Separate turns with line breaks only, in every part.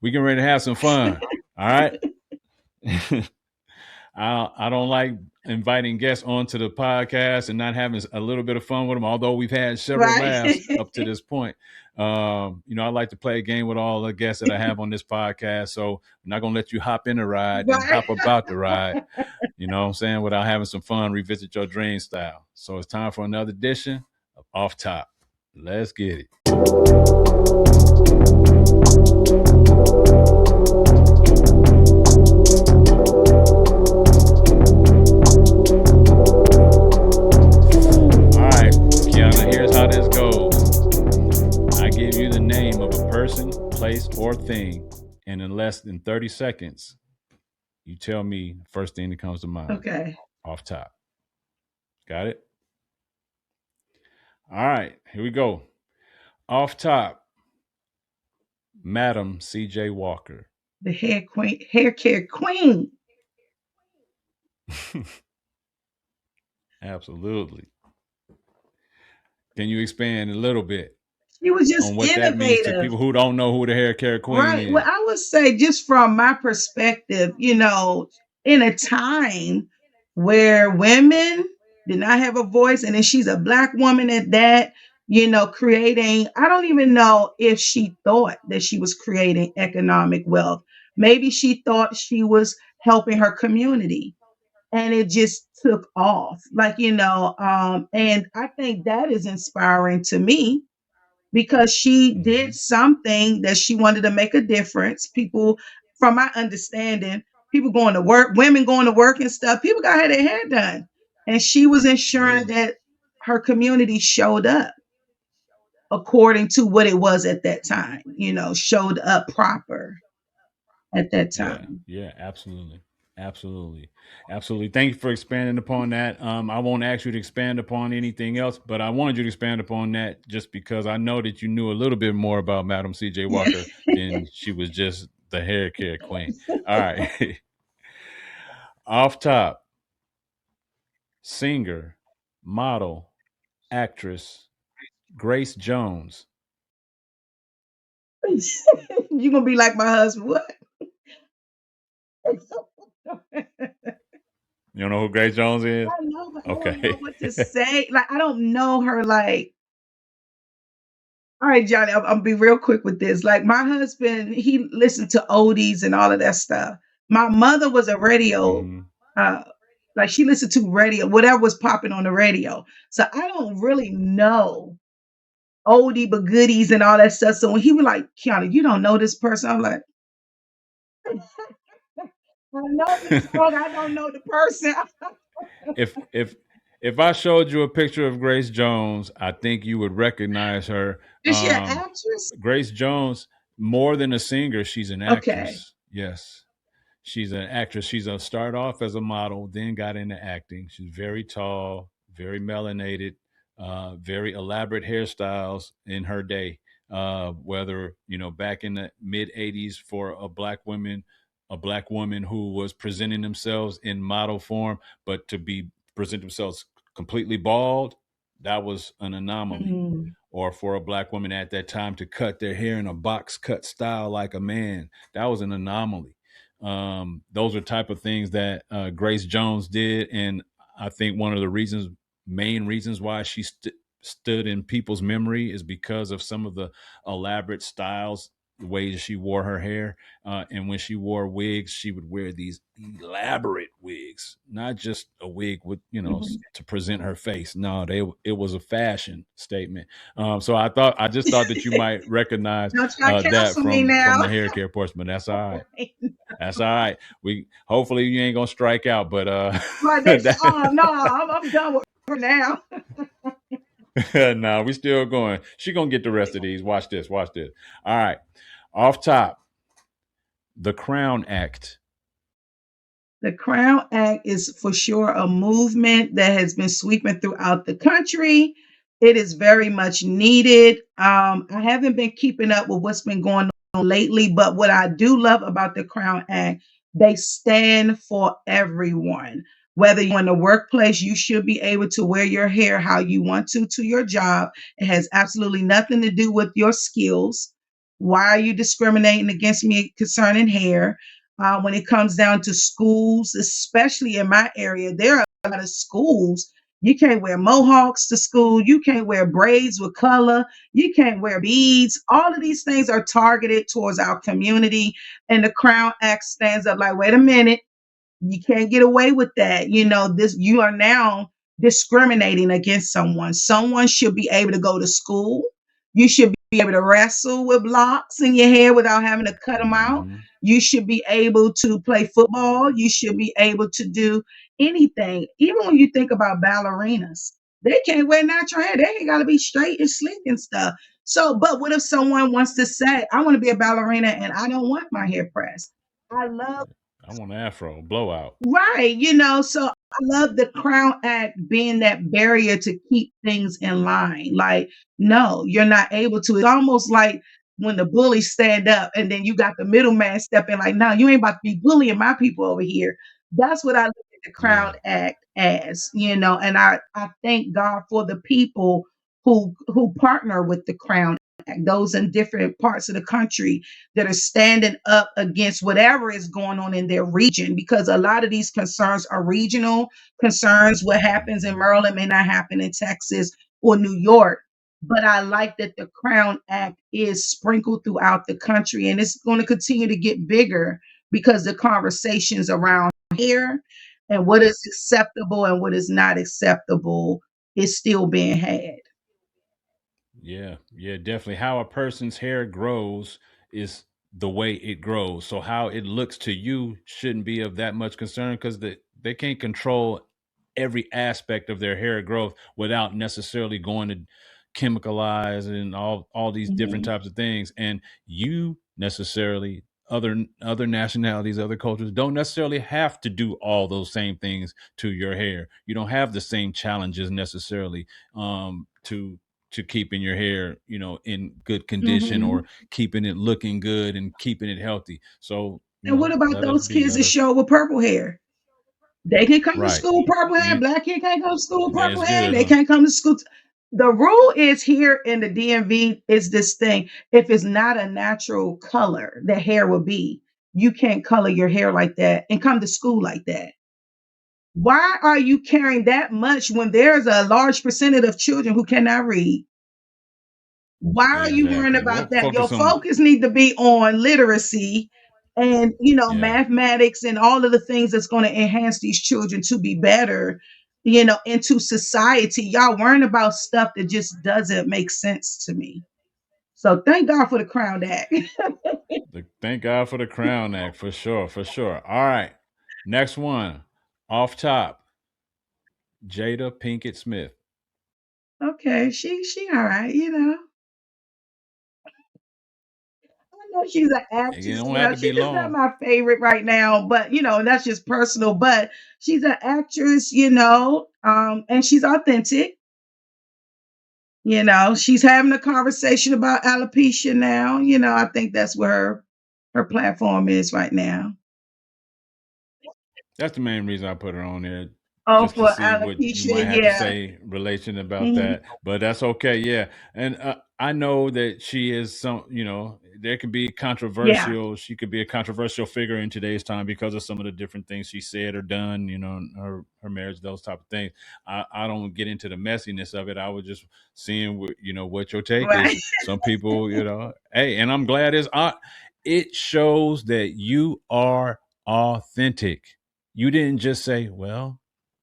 We getting ready to have some fun. All right. I don't like inviting guests onto the podcast and not having a little bit of fun with them. Although we've had several
Right.
laughs up to this point, I like to play a game with all the guests that I have on this podcast. So I'm not gonna let you hop in the ride and
Right.
hop about the ride. You know what I'm saying? Without having some fun, revisit your dream style. So it's time for another edition of Off Top. Let's get it. All right, Keianna, here's how this goes. I give you the name of a person, place, or thing, and in less than 30 seconds, you tell me the first thing that comes to mind.
Okay.
Off top. Got it? All right, here we go. Off top, Madam C.J. Walker.
The hair care queen.
Absolutely. Can you expand a little bit
She was just
on what that means to
innovative.
people who don't know who the hair care queen
Right. Well,
is?
I would say, just from my perspective, in a time where women did not have a voice, and then she's a black woman at that, creating, I don't even know if she thought that she was creating economic wealth. Maybe she thought she was helping her community, and it just took off. And I think that is inspiring to me, because she did
Mhm.
something that she wanted to make a difference. People, from my understanding, people going to work, women going to work and stuff, people got had their hair done. And she was ensuring
Absolutely.
that her community showed up according to what it was at that time, showed up proper at that
Yeah,
time.
yeah, absolutely. Absolutely. Absolutely. Thank you for expanding upon that. I won't ask you to expand upon anything else, but I wanted you to expand upon that just because I know that you knew a little bit more about Madam CJ
Yeah.
Walker than she was just the hair care queen. All right. Off top, singer, model, actress, Grace Jones.
You're going to be like my husband. What?
You don't know who Grace Jones is?
I know, but I don't know
Okay.
what to say. Like, I don't know her. Like, all right, Johnny, I'll be real quick with this. Like, my husband, he listened to oldies and all of that stuff. My mother was a radio,
Mhm.
uh, like she listened to radio, whatever was popping on the radio. So I don't really know oldie but goodies and all that stuff. So when he was like, Kiana, you don't know this person, I'm like, I know the song, I don't know the person.
if if if I showed you a picture of Grace Jones, I think you would recognize her.
Is she an actress?
Grace Jones, more than a singer, she's an
Okay.
actress. Yes, she's an actress. She's a start off as a model, then got into acting. She's very tall, very melanated, very elaborate hairstyles in her day. Whether back in the mid '80s for a black woman who was presenting themselves in model form, but to be present themselves completely bald, that was an anomaly.
Mm.
Or for a black woman at that time to cut their hair in a box cut style like a man, that was an anomaly. Those are type of things that Grace Jones did, and I think one of the main reasons why she stood in people's memory is because of some of the elaborate styles, the ways she wore her hair, and when she wore wigs, she would wear these elaborate wigs, not just a wig with
Mhm.
to present her face. No, it was a fashion statement. So I just thought that you might recognize
Don't try to
that
cancel me
from
now.
the hair care portion, but that's all right. That's all right. We hopefully you ain't gonna strike out, but
Right, that's
that,
no, I'm done with her now.
no, we still going. She gonna get the rest of these. Watch this. Watch this. All right. Off top, the Crown Act.
The CROWN Act is for sure a movement that has been sweeping throughout the country. It is very much needed. I haven't been keeping up with what's been going on lately, but what I do love about the CROWN Act, they stand for everyone. Whether you're in the workplace, you should be able to wear your hair how you want to your job. It has absolutely nothing to do with your skills. Why are you discriminating against me concerning hair? When it comes down to schools, especially in my area, there are a lot of schools. You can't wear mohawks to school. You can't wear braids with color. You can't wear beads. All of these things are targeted towards our community. And the Crown Act stands up like, wait a minute, you can't get away with that. This you are now discriminating against someone. Someone should be able to go to school. You should be able to wrestle with locks in your hair without having to cut them out.
Hmm.
You should be able to play football. You should be able to do anything. Even when you think about ballerinas, they can't wear natural hair. They ain't got to be straight and sleek and stuff. So, but what if someone wants to say, I want to be a ballerina and I don't want my hair pressed? I love
I want an afro blowout.
Right, so I love the Crown Act being that barrier to keep things in line. Like, no, you're not able to. It's almost like when the bullies stand up and then you got the middleman step in, like, no, you ain't about to be bullying my people over here. That's what I look at the Crown
Yeah.
Act as, and I thank God for the people who partner with the Crown Act, those in different parts of the country that are standing up against whatever is going on in their region, because a lot of these concerns are regional concerns. What happens in
Hmm.
Maryland may not happen in Texas or New York. But I like that the Crown Act is sprinkled throughout the country, and it's going to continue to get bigger because the conversations around here and what is acceptable and what is not acceptable is still being had.
Yeah, yeah, definitely. How a person's hair grows is the way it grows. So how it looks to you shouldn't be of that much concern because they can't control every aspect of their hair growth without necessarily going to chemicalize and all these different
Mhm.
types of things. And you necessarily other nationalities, other cultures don't necessarily have to do all those same things to your hair. You don't have the same challenges necessarily to keeping your hair, in good condition or
Mhm.
keeping it looking good and keeping it healthy. So,
And what about
let us
those
be.
kids
Let
that
us
show with purple hair? They can come to
right.
school purple hair.
You
Black kid can't come to school
yeah,
purple
it's
hair.
good,
They
huh?
can't come to school. The rule is here in the DMV is this thing. If it's not a natural color the hair will be, you can't color your hair like that and come to school like that. Why are you caring that much when there's a large percentage of children who cannot read? Why are you worrying
Exactly. Well,
about that? Your
focus on
focus need to be on literacy and
yeah.
mathematics and all of the things that's going to enhance these children to be better, into society. Y'all worrying about stuff that just doesn't make sense to me. So thank God for the Crown Act.
Thank God for the Crown Act for sure, for sure. All right. Next one. Off top. Jada Pinkett Smith.
Okay, she all right. I know she's an
Again, it
actress.
don't have to be
She's just not
long.
my favorite right now, but that's just personal. But she's an actress, and she's authentic. She's having a conversation about alopecia now. I think that's where her platform is right now.
That's the main reason I put her on there,
Oh,
just to
for
see what you
alopecia,
might have to
yeah.
say relation about
Mhm.
that. But that's okay, yeah. And I know that she is some, there could be
Yeah,
controversial. She could be a controversial figure in today's time because of some of the different things she said or done. In her marriage, those type of things. I don't get into the messiness of it. I was just seeing what your take
right.
is. Some people, hey, and I'm glad it shows that you are authentic. You didn't just say, well,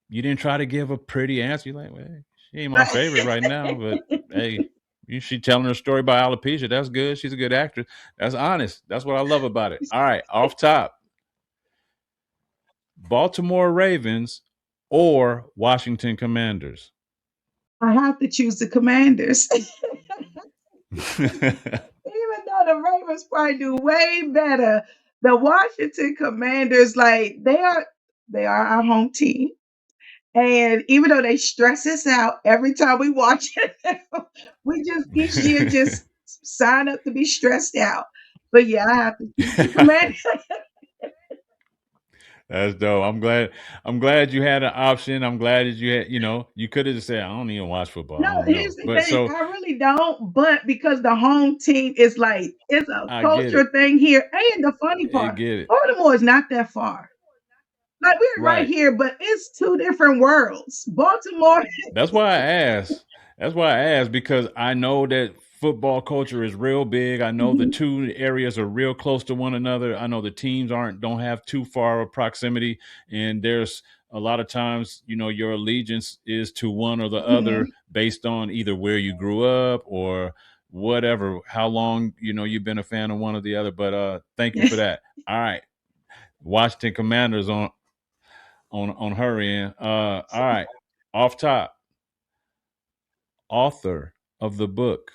you didn't try to give a pretty answer. You're like, well, she ain't my favorite right now, but hey, she telling her story about alopecia. That's good. She's a good actress. That's honest. That's what I love about it. All right, off top, Baltimore Ravens or Washington Commanders.
I have to choose the Commanders. Even though the Ravens probably do way better, the Washington Commanders, like they are our home team. And even though they stress us out every time we watch it, we just each year just sign up to be stressed out. But yeah, I have to choose the Commanders.
That's dope. I'm glad you had an option. I'm glad that you had, you could have just said, I don't even watch football.
No,
I don't
here's
know.
the
But
thing.
so
I really don't, but because the home team is like it's a
I get
culture
it.
thing here. And the funny
I
part,
get it.
Baltimore is not that far. Like we're right
Right.
here, but it's two different worlds. Baltimore,
That's why I asked. That's why I asked because I know that football culture is real big. I know the
Mhm.
two areas are real close to one another. I know the teams don't have too far of proximity, and there's a lot of times, your allegiance is to one or the other
Mhm.
based on either where you grew up or whatever, how long, you've been a fan of one or the other. But thank you for that. All right. Washington Commanders on her end. All right. Off top, author of the book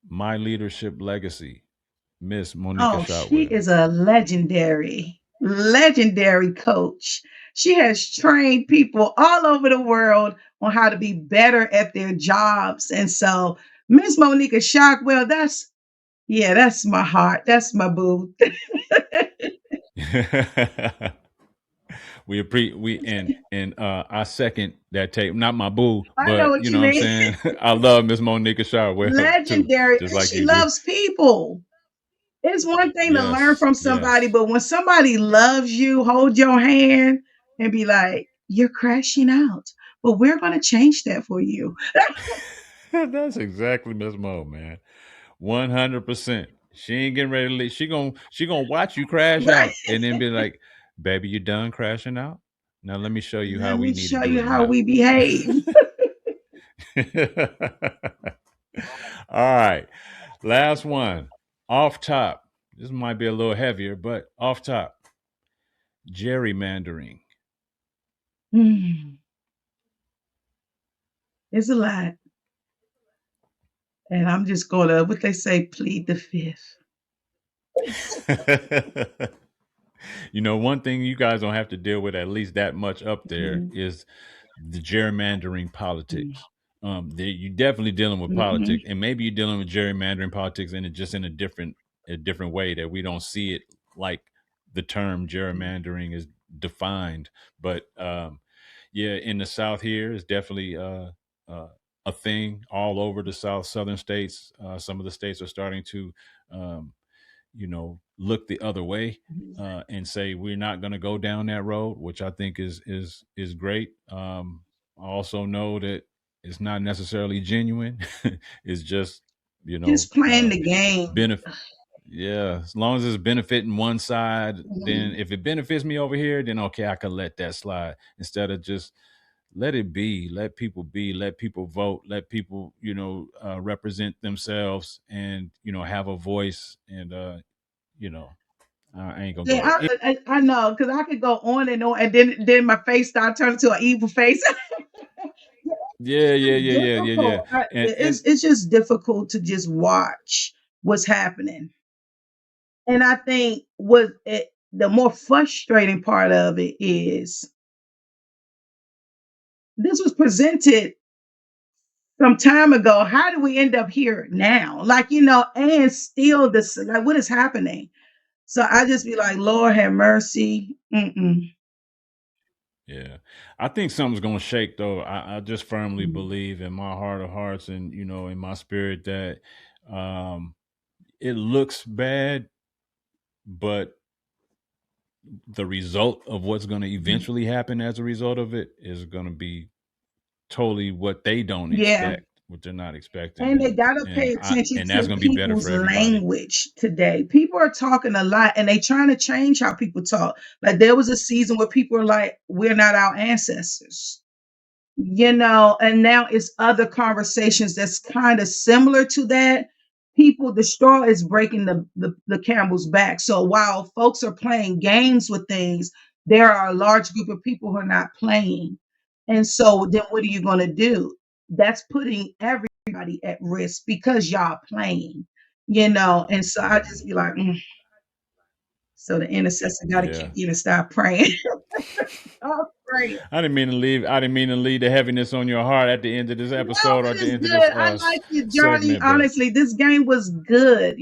My Leadership Legacy, Miss Monica
Oh, she
Shotwell.
is a legendary coach. She has trained people all over the world on how to be better at their jobs. And so, Miss Monica Shockwell, that's my heart. That's my boo.
We I second that tape. Not my boo,
I know
but
what
you
you
know what I'm
mean.
saying. I love Miss Monica Shotwell too,
Legendary.
just
And
like
she
you do.
loves people. It's one thing to learn
Yes,
from somebody,
yes.
but when somebody loves you, hold your hand and be like, you're crashing out, but we're going to change that for you.
That's exactly Miss Mo, man. 100%. She ain't getting ready to leave. She gonna watch you crash
Right.
out and then be like, "Baby, you done crashing out? Now let me show you how
Let
we
me
need to
show
do
you
it
how
now."
we behave.
All right, last one. Off top. This might be a little heavier, but off top. Gerrymandering.
Hmm. It's a lot. And I'm just going to, what they say, plead the fifth.
One thing you guys don't have to deal with at least that much up there
Mhm.
is the gerrymandering politics. You're definitely dealing with
Mhm.
politics, and maybe you're dealing with gerrymandering politics just in a different way that we don't see it like the term gerrymandering is defined. But yeah, in the South here is definitely uh, a thing all over the southern states. Some of the states are starting to um, look the other way and say we're not going to go down that road, which I think is great. I also know that it's not necessarily genuine. It's just you know
Just playing
uh,
the game.
benefit. Yeah, as long as it's benefiting one side, then
Mhm.
if it benefits me over here, then okay, I can let that slide instead of just let it be, let people vote, let people represent themselves and have a voice and you know, I ain't gonna go
Yeah,
there.
I know because I could go on, and then my face start turning to an evil face. It's
Yeah, yeah,
just
yeah, yeah, yeah, yeah.
difficult.
And
It's just difficult to just watch what's happening. And I think the more frustrating part of it is this was presented some time ago. How do we end up here now? Like, and still this, like, what is happening? So I just be like, Lord have mercy. Mm-mm.
yeah, I think something's gonna shake though. I just firmly
Mm.
believe in my heart of hearts and in my spirit that um it looks bad, but the result of what's going to
Mhm.
eventually happen as a result of it is going to be totally what they don't
Yeah.
expect, what they're not expecting,
And they
and
gotta pay
and I
attention
and that's
to
going to be better
people's
for everybody.
language today. People are talking a lot and they trying to change how people talk. Like there was a season where people were like, we're not our ancestors. And now it's other conversations that's kind of similar to that. The straw is breaking the camel's back. So while folks are playing games with things, there are a large group of people who are not playing. And so then what are you going to do? That's putting everybody at risk because y'all playing. And so I just be like, so the intercessor got to kick
Yeah,
in and start praying. Stop praying.
I didn't mean to leave the heaviness on your heart at the end of this
No,
episode or at
it
the
is
end of
good.
this
I like your journey.
segment, but
Honestly, this game was good.